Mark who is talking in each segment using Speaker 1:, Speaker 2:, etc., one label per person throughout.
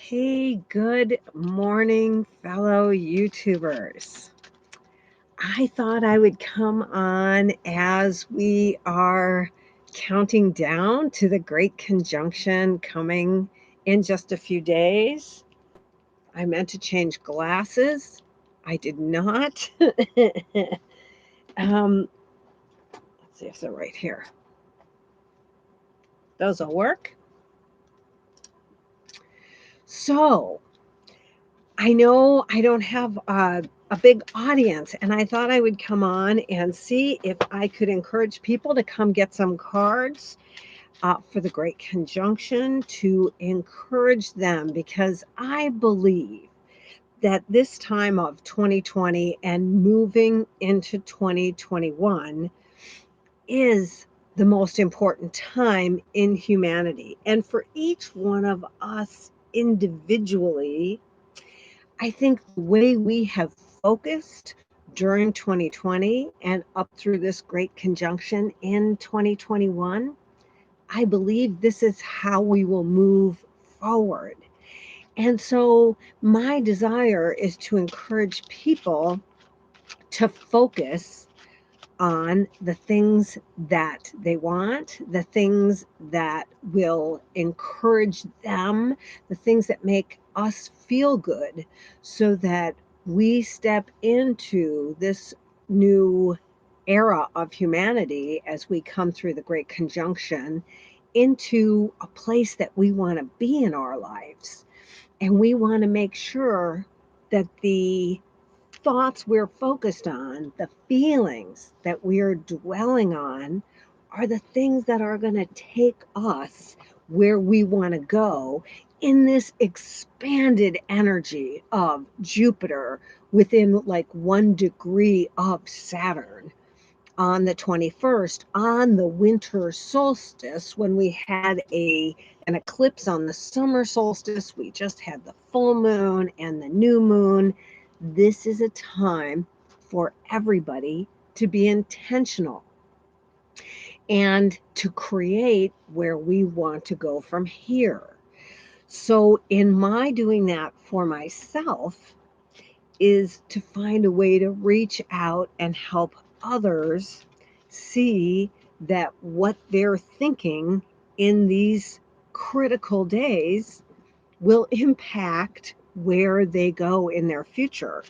Speaker 1: Hey, good morning, fellow YouTubers. I thought I would come on as we are counting down to the Great Conjunction coming in just a few days. I meant to change glasses. I did not. Let's see if they're right here. Those will work. So, I know I don't have a big audience, and I thought I would come on and see if I could encourage people to come get some cards for the Great Conjunction to encourage them, because I believe that this time of 2020 and moving into 2021 is the most important time in humanity. And for each one of us individually, I think the way we have focused during 2020 and up through this great conjunction in 2021, I believe this is how we will move forward. And so, my desire is to encourage people to focus on the things that they want, the things that will encourage them, the things that make us feel good, so that we step into this new era of humanity as we come through the Great Conjunction into a place that we want to be in our lives. And we want to make sure that the thoughts we're focused on, the feelings that we're dwelling on, are the things that are going to take us where we want to go in this expanded energy of Jupiter within like 1 degree of Saturn. On the 21st, on the winter solstice, when we had an eclipse on the summer solstice, we just had the full moon and the new moon. This is a time for everybody to be intentional and to create where we want to go from here. So, in my doing that for myself, is to find a way to reach out and help others see that what they're thinking in these critical days will impact where they go in their future.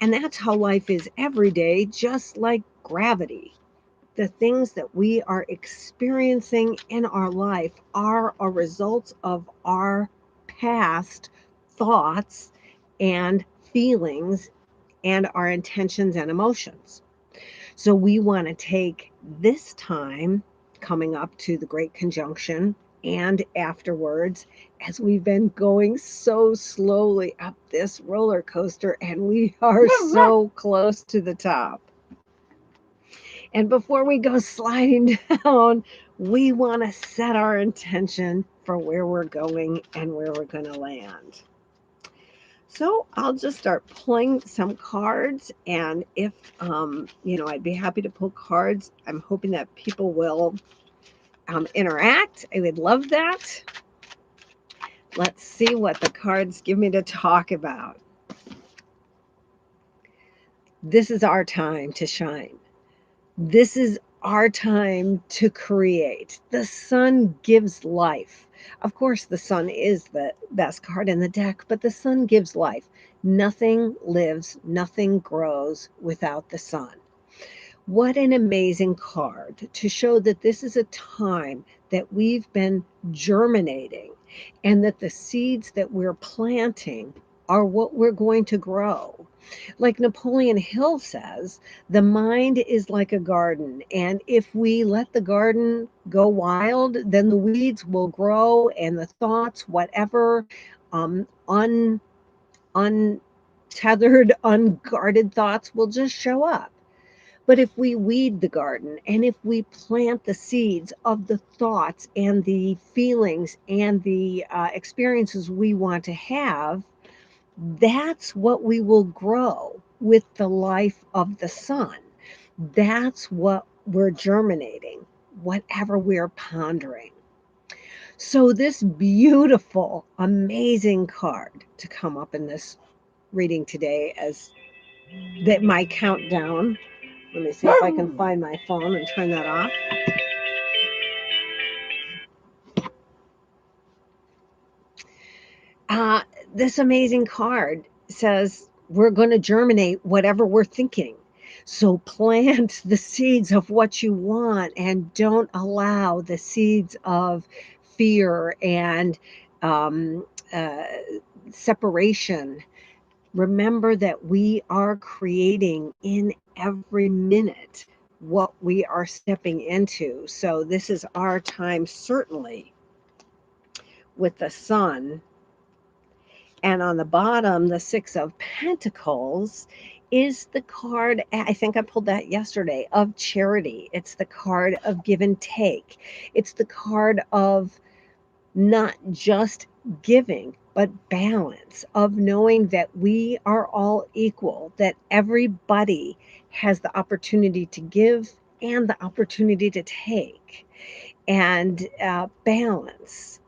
Speaker 1: And that's how life is every day, just like gravity. The things that we are experiencing in our life are a result of our past thoughts and feelings and our intentions and emotions. So we want to take this time coming up to the Great Conjunction and afterwards, as we've been going so slowly up this roller coaster and we are so close to the top. And before we go sliding down, we want to set our intention for where we're going and where we're going to land. So I'll just start pulling some cards, and if I'd be happy to pull cards. I'm hoping that people will interact. I would love that. Let's see what the cards give me to talk about. This is our time to shine. This is our time to create. The sun gives life. Of course, the sun is the best card in the deck, but the sun gives life. Nothing lives, nothing grows without the sun. What an amazing card to show that this is a time that we've been germinating and that the seeds that we're planting are what we're going to grow. Like Napoleon Hill says, the mind is like a garden, and if we let the garden go wild, then the weeds will grow, and the thoughts, whatever un untethered, unguarded thoughts will just show up. But if we weed the garden and if we plant the seeds of the thoughts and the feelings and the experiences we want to have, that's what we will grow with the life of the sun. That's what we're germinating, whatever we're pondering. So this beautiful, amazing card to come up in this reading today as that my countdown. Let me see if I can find my phone and turn that off. Uh, this amazing card says we're going to germinate whatever we're thinking. So plant the seeds of what you want and don't allow the seeds of fear and um, uh, separation. Remember that we are creating in every minute what we are stepping into. So this is our time, certainly, with the sun. And on the bottom, the Six of Pentacles is the card, I think I pulled that yesterday, of charity. It's the card of give and take. It's the card of not just giving, but balance, of knowing that we are all equal, that everybody has the opportunity to give and the opportunity to take, and balance.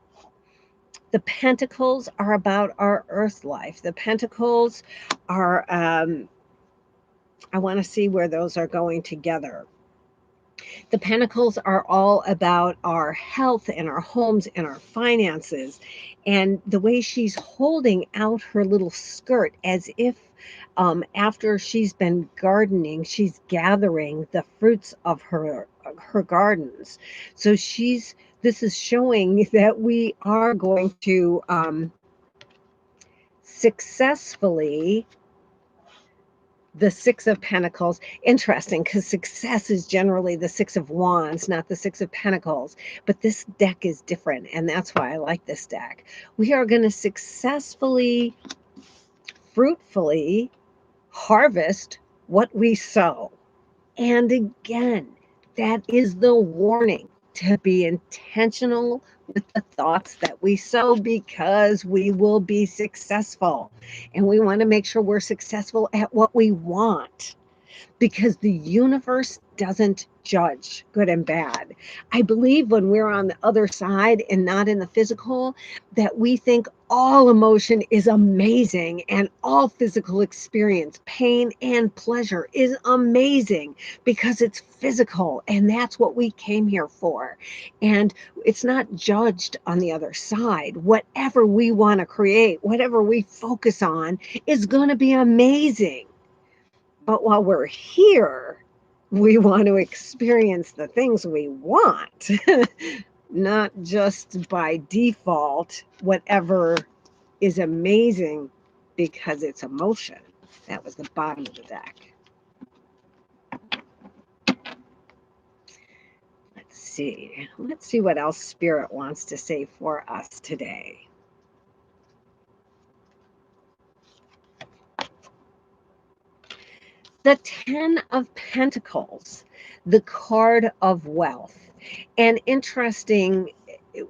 Speaker 1: The pentacles are about our earth life. The pentacles are, I want to see where those are going together. The pentacles are all about our health and our homes and our finances. And the way she's holding out her little skirt as if after she's been gardening, she's gathering the fruits of her gardens. So this is showing that we are going to successfully, the Six of Pentacles. Interesting, because success is generally the Six of Wands, not the Six of Pentacles. But this deck is different, and that's why I like this deck. We are going to successfully, fruitfully harvest what we sow. And again, that is the warning to be intentional with the thoughts that we sow, because we will be successful. And we want to make sure we're successful at what we want, because the universe doesn't judge good and bad. I believe when we're on the other side and not in the physical, that we think all emotion is amazing and all physical experience, pain and pleasure, is amazing because it's physical, and that's what we came here for. And it's not judged on the other side. Whatever we want to create, whatever we focus on, is going to be amazing. But while we're here, we want to experience the things we want, not just by default, whatever is amazing because it's emotion. That was the bottom of the deck. Let's see. Let's see what else Spirit wants to say for us today. The Ten of Pentacles, the card of wealth. And interesting,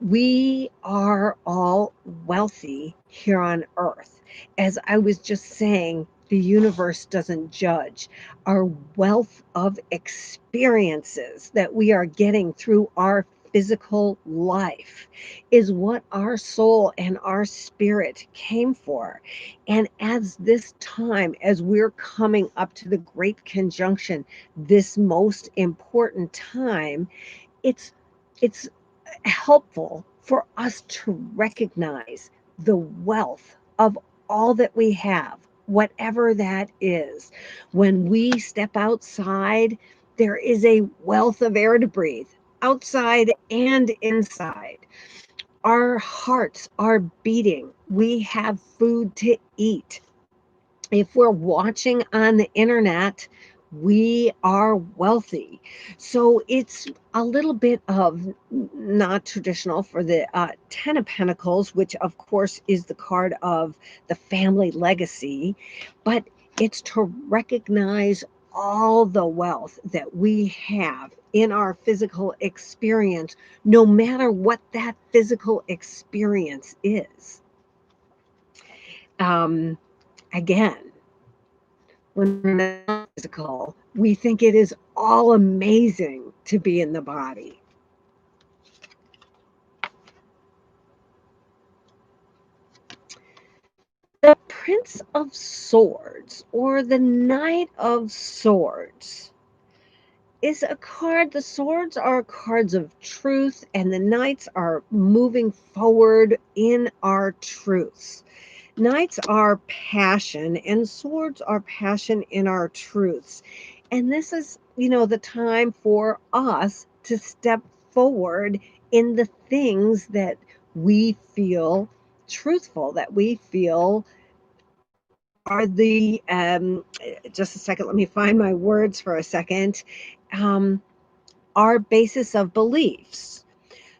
Speaker 1: we are all wealthy here on earth. As I was just saying, the universe doesn't judge. Our wealth of experiences that we are getting through our physical life is what our soul and our spirit came for. And as this time, as we're coming up to the great conjunction, this most important time, it's helpful for us to recognize the wealth of all that we have, whatever that is. When we step outside, there is a wealth of air to breathe, outside and inside. Our hearts are beating. We have food to eat. If we're watching on the internet, we are wealthy. So it's a little bit of not traditional for the Ten of Pentacles, which of course is the card of the family legacy, but it's to recognize all the wealth that we have in our physical experience, no matter what that physical experience is. Again, when we're not physical, we think it is all amazing to be in the body. Prince of Swords, or the Knight of Swords, is a card. The swords are cards of truth, and the knights are moving forward in our truths. Knights are passion, and swords are passion in our truths. And this is, the time for us to step forward in the things that we feel truthful, that we feel are the, just a second, let me find my words for a second, our basis of beliefs.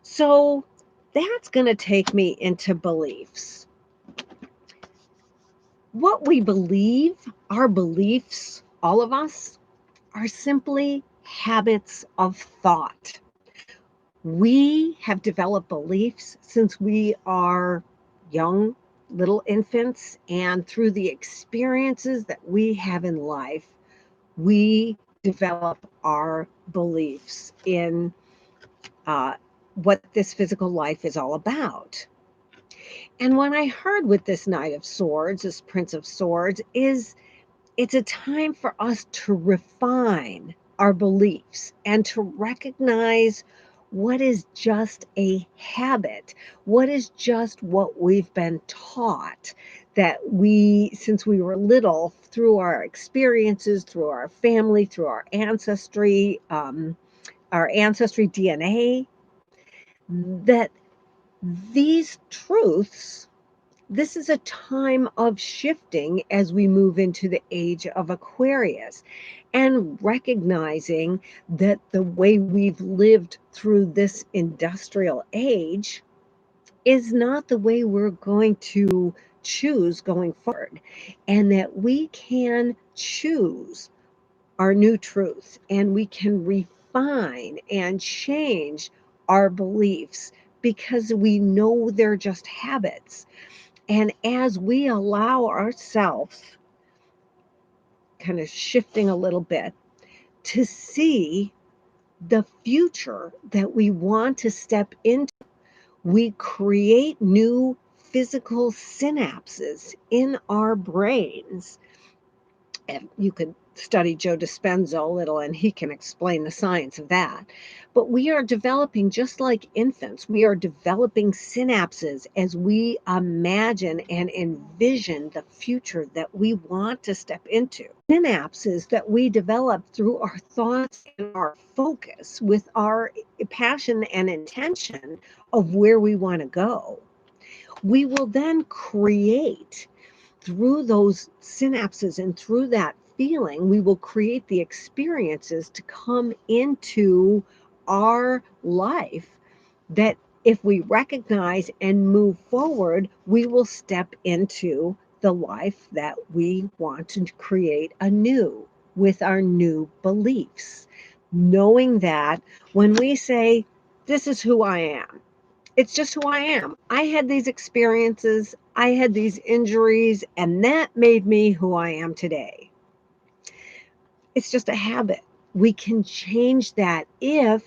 Speaker 1: So that's going to take me into beliefs. What we believe, our beliefs, all of us, are simply habits of thought. We have developed beliefs since we are young, little infants, and through the experiences that we have in life, we develop our beliefs in what this physical life is all about. And when I heard with this Knight of Swords, this Prince of Swords, it's a time for us to refine our beliefs and to recognize what is just a habit, what is just what we've been taught, that since we were little, through our experiences, through our family, through our ancestry DNA, that these truths, this is a time of shifting as we move into the age of Aquarius, and recognizing that the way we've lived through this industrial age is not the way we're going to choose going forward, and that we can choose our new truth, and we can refine and change our beliefs because we know they're just habits. And as we allow ourselves, kind of shifting a little bit, to see the future that we want to step into, we create new physical synapses in our brains. And you could study Joe Dispenza a little, and he can explain the science of that. But we are developing, just like infants, we are developing synapses as we imagine and envision the future that we want to step into. Synapses that we develop through our thoughts and our focus with our passion and intention of where we want to go. We will then create, through those synapses and through that feeling, we will create the experiences to come into our life that, if we recognize and move forward, we will step into the life that we want to create anew with our new beliefs. Knowing that when we say, this is who I am, it's just who I am. I had these experiences, I had these injuries, and that made me who I am today. It's just a habit. We can change that if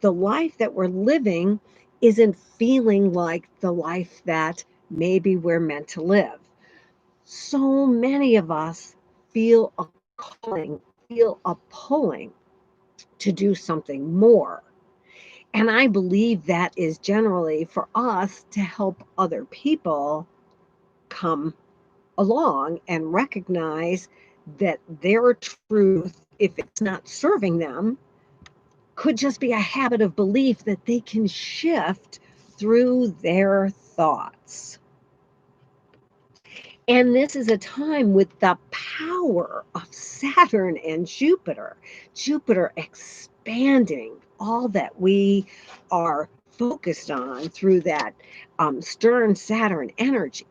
Speaker 1: the life that we're living isn't feeling like the life that maybe we're meant to live. So many of us feel a calling, feel a pulling to do something more. And I believe that is generally for us to help other people come along and recognize that their truth, if it's not serving them, could just be a habit of belief that they can shift through their thoughts. And this is a time with the power of Saturn and Jupiter. Jupiter expanding all that we are focused on through that stern Saturn energy.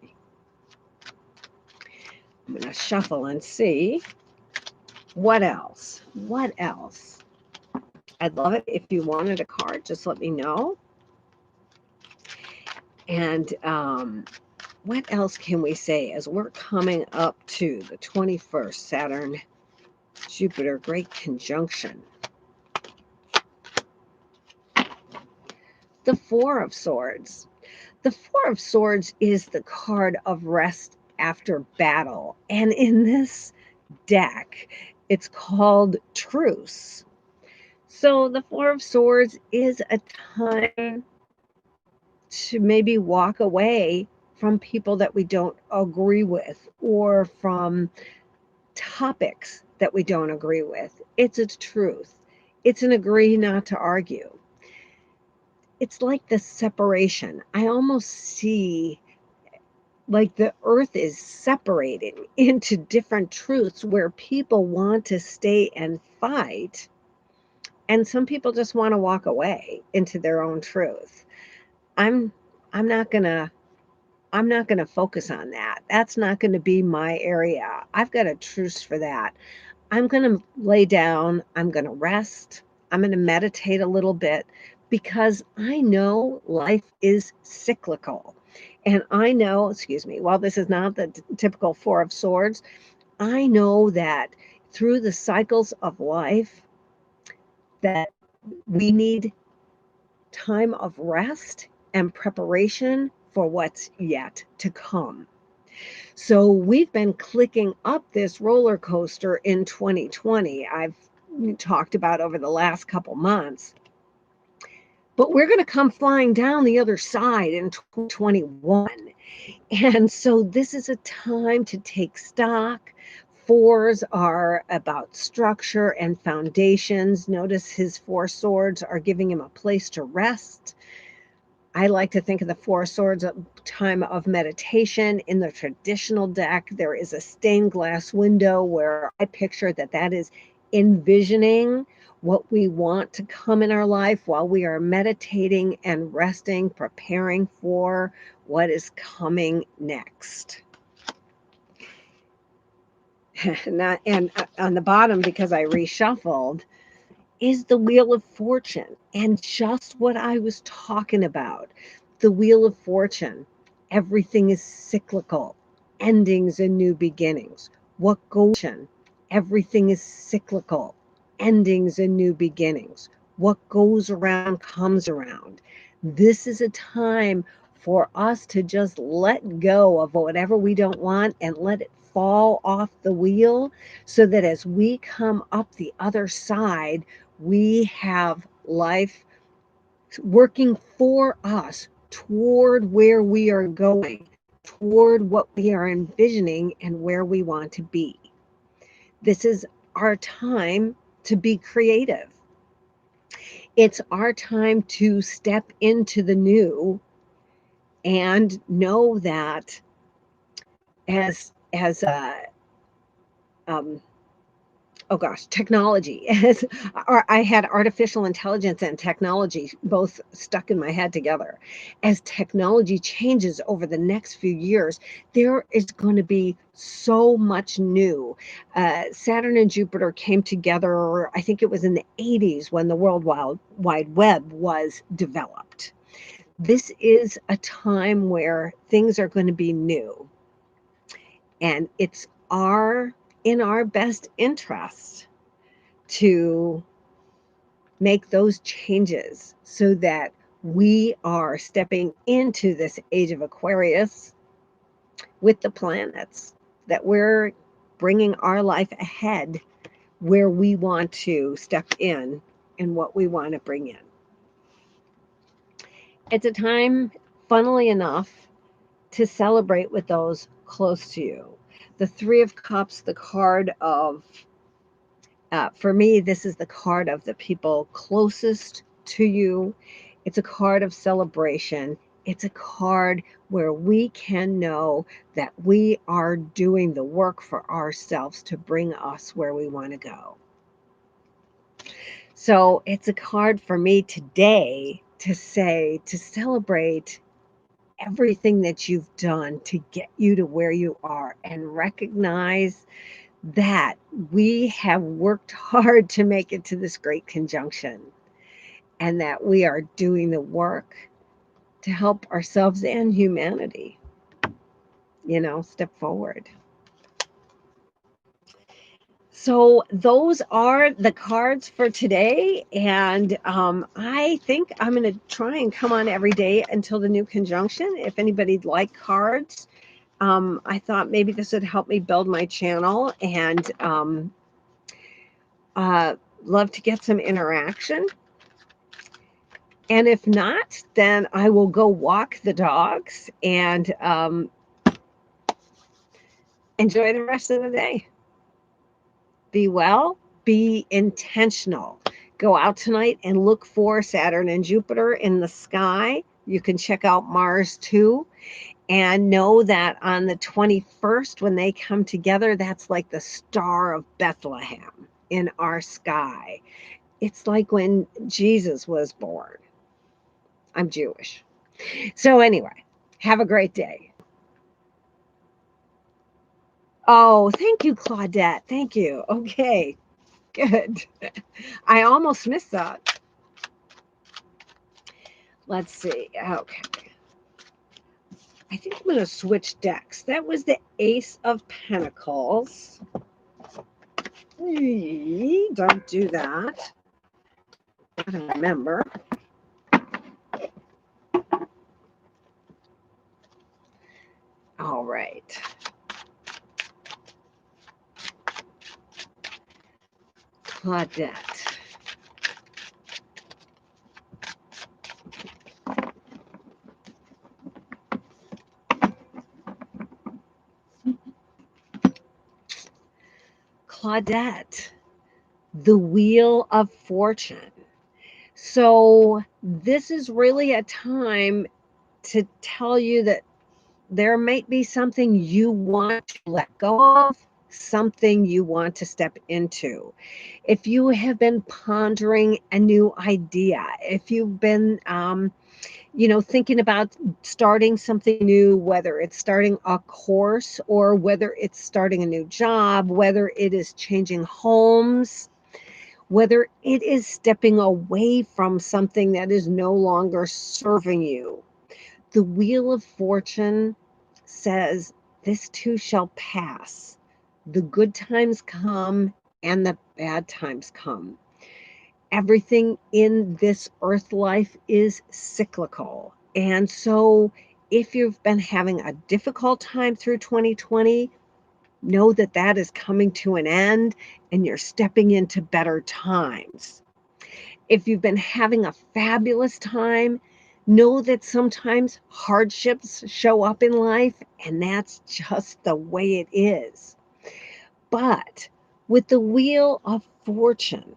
Speaker 1: I'm going to shuffle and see what else. What else? I'd love it if you wanted a card. Just let me know. And what else can we say as we're coming up to the 21st Saturn Jupiter great conjunction? The Four of Swords. The Four of Swords is the card of rest after battle. And in this deck, it's called Truce. So the Four of Swords is a time to maybe walk away from people that we don't agree with, or from topics that we don't agree with. It's a truth. It's an agree not to argue. It's like the separation. I almost see like the earth is separating into different truths where people want to stay and fight, and some people just want to walk away into their own truth. I'm I'm not going to I'm not going to focus on that. That's not going to be my area. I've got a truce for that. I'm going to lay down. I'm going to rest. I'm going to meditate a little bit, because I know life is cyclical. And I know, excuse me, while this is not the typical Four of Swords, I know that through the cycles of life, that we need time of rest and preparation for what's yet to come. So we've been clicking up this roller coaster in 2020. I've talked about over the last couple months, but we're going to come flying down the other side in 2021. And so this is a time to take stock. Fours are about structure and foundations. Notice his four swords are giving him a place to rest. I like to think of the Four Swords a time of meditation. In the traditional deck, there is a stained glass window where I picture that that is envisioning what we want to come in our life while we are meditating and resting, preparing for what is coming next. And on the bottom, because I reshuffled, is the Wheel of Fortune, and just what I was talking about. The Wheel of Fortune, everything is cyclical, endings and new beginnings. What goes on? Everything is cyclical, endings and new beginnings. What goes around comes around. This is a time for us to just let go of whatever we don't want and let it fall off the wheel, so that as we come up the other side, we have life working for us toward where we are going, toward what we are envisioning and where we want to be. This is our time to be creative. It's our time to step into the new and know that as oh gosh, technology. I had artificial intelligence and technology both stuck in my head together. As technology changes over the next few years, there is going to be so much new. Saturn and Jupiter came together, I think it was in the 80s when the World Wide Web was developed. This is a time where things are going to be new. And it's in our best interest to make those changes so that we are stepping into this age of Aquarius with the planets, that we're bringing our life ahead where we want to step in and what we want to bring in. It's a time, funnily enough, to celebrate with those close to you. The Three of Cups, the card of, for me, this is the card of the people closest to you. It's a card of celebration. It's a card where we can know that we are doing the work for ourselves to bring us where we want to go. So it's a card for me today to say, to celebrate everything that you've done to get you to where you are, and recognize that we have worked hard to make it to this great conjunction, and that we are doing the work to help ourselves and humanity, step forward. So those are the cards for today, and I think I'm going to try and come on every day until the new conjunction. If anybody'd like cards, I thought maybe this would help me build my channel, and love to get some interaction. And if not, then I will go walk the dogs and enjoy the rest of the day. Be well, be intentional. Go out tonight and look for Saturn and Jupiter in the sky. You can check out Mars too. And know that on the 21st, when they come together, that's like the Star of Bethlehem in our sky. It's like when Jesus was born. I'm Jewish. So anyway, have a great day. Oh, thank you, Claudette. Thank you. Okay, good. I almost missed that. Let's see. Okay. I think I'm going to switch decks. That was the Ace of Pentacles. Don't do that. I don't remember. All right. Claudette. Claudette, the Wheel of Fortune. So this is really a time to tell you that there might be something you want to let go of, something you want to step into. If you have been pondering a new idea, if you've been thinking about starting something new, whether it's starting a course or whether it's starting a new job, whether it is changing homes, whether it is stepping away from something that is no longer serving you. The Wheel of Fortune says, this too shall pass. The good times come and the bad times come. Everything in this earth life is cyclical. And so if you've been having a difficult time through 2020, know that that is coming to an end and you're stepping into better times. If you've been having a fabulous time, know that sometimes hardships show up in life, and that's just the way it is. But with the Wheel of Fortune,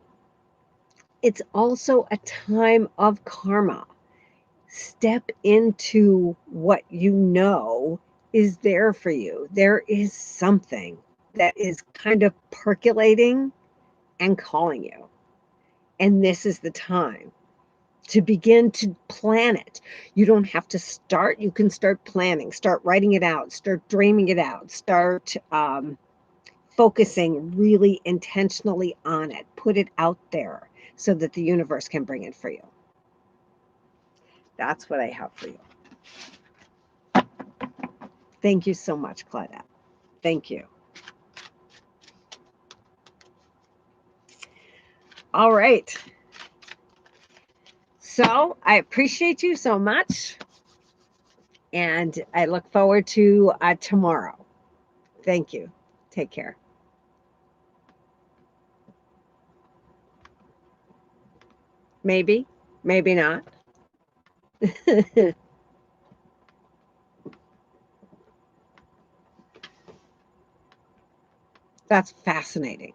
Speaker 1: it's also a time of karma. Step into what you know is there for you. There is something that is kind of percolating and calling you. And this is the time to begin to plan it. You don't have to start. You can start planning, start writing it out, start dreaming it out, start focusing really intentionally on it. Put it out there so that the universe can bring it for you. That's what I have for you. Thank you so much, Claudette. Thank you. All right. So I appreciate you so much. And I look forward to tomorrow. Thank you. Take care. Maybe, maybe not. That's fascinating.